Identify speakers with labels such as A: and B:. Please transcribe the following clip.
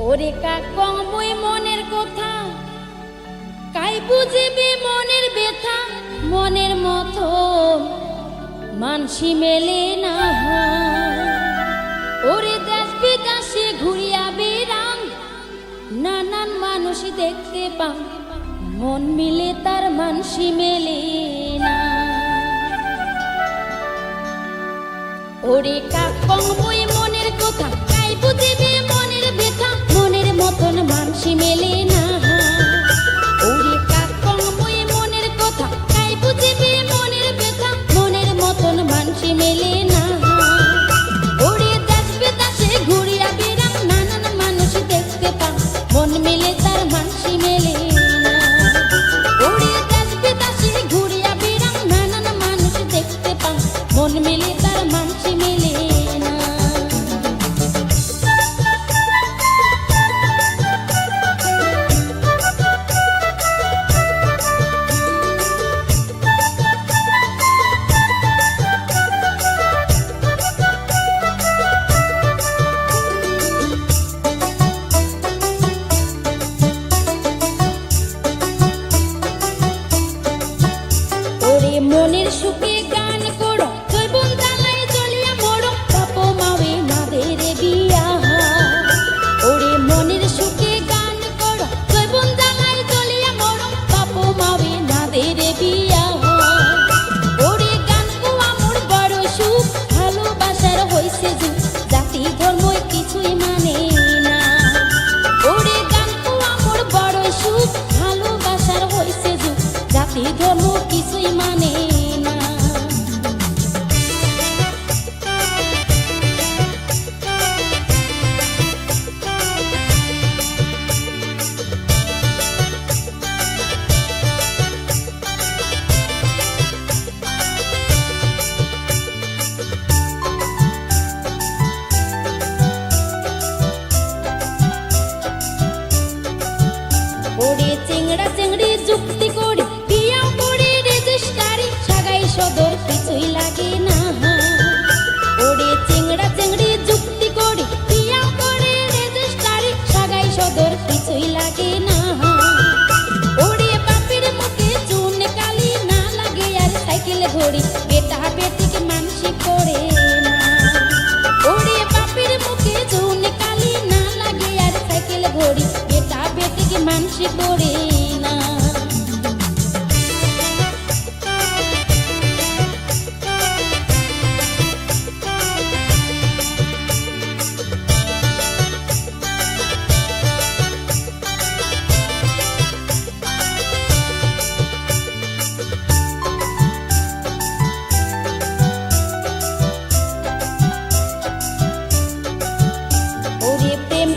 A: ওরে কাকং বই মনের কথা, কাই বুঝিবি মনের ব্যথা, মনের মতো মানসি মেলে না। ওরে দেশ বিদেশে ঘুরিয়া বেড়াং, নানান মানুষ দেখতে পাং, মন মিলে তার মানসি মেলে না। ওরে কাকং বই মনের কথা, কাই বুঝিবি মনের ব্যথা, মনের মতন মানসি মেলে না। ওরে কাকং বই মনের কথা, কাই বুঝিবি মনের ব্যথা, মনের মতন মানসি মেলে না। ওরে দেশ বিদেশে ঘুরিয়া বেড়াং, নানান মানুষ দেখতে পাং, মন মিলে তার মানসি মেলে না। ওরে দেশ বিদেশে ঘুরিয়া বেড়াং, নানান মানুষ দেখতে পাং, মন মিলে তার মানসি মেলে না। ওরে মনের সুখে গান করো, জৈবন জ্বালায় জ্বলিয়া মরো, বাপ মাওয়ে নাদের বিয়া। ওরে মনের সুখে গান করো, জৈবন জ্বালায় জ্বলিয়া মরো, বাপ মাওয়ে নাদের বিয়া। ওরে গান কোয়া মোর বড় সুখ, ভালোবাসার হইছে যুগ, জাতি ধর্ম কিছুই মানে না। ওরে গান কোয়া মোর বড় সুখ, ভালোবাসার হইছে যুগ, জাতি ধর্ম কিছুই মানে না। ওরে চিংড়া চিংড়ি যুক্তি করি, বিয়াও করে রেজিস্ট্রারি, সাগাই সদর কিছুই লাগে না। ওরে চিংড়া চিংড়ি যুক্তি করি, বিয়াও করে রেজিস্ট্রারি, সাগাই সদর কিছুই লাগে না। ওরে বাপের মুখে চুন কালি না লাগে, আর সাইকেল ঘড়ি বেটা বেটিকে মানসি করে না। ওরে বাপের মুখে চুন কালি না লাগে, আর সাইকেল ঘড়ি বেটা বেটিকে মানসি করে না। ওরে প্রেম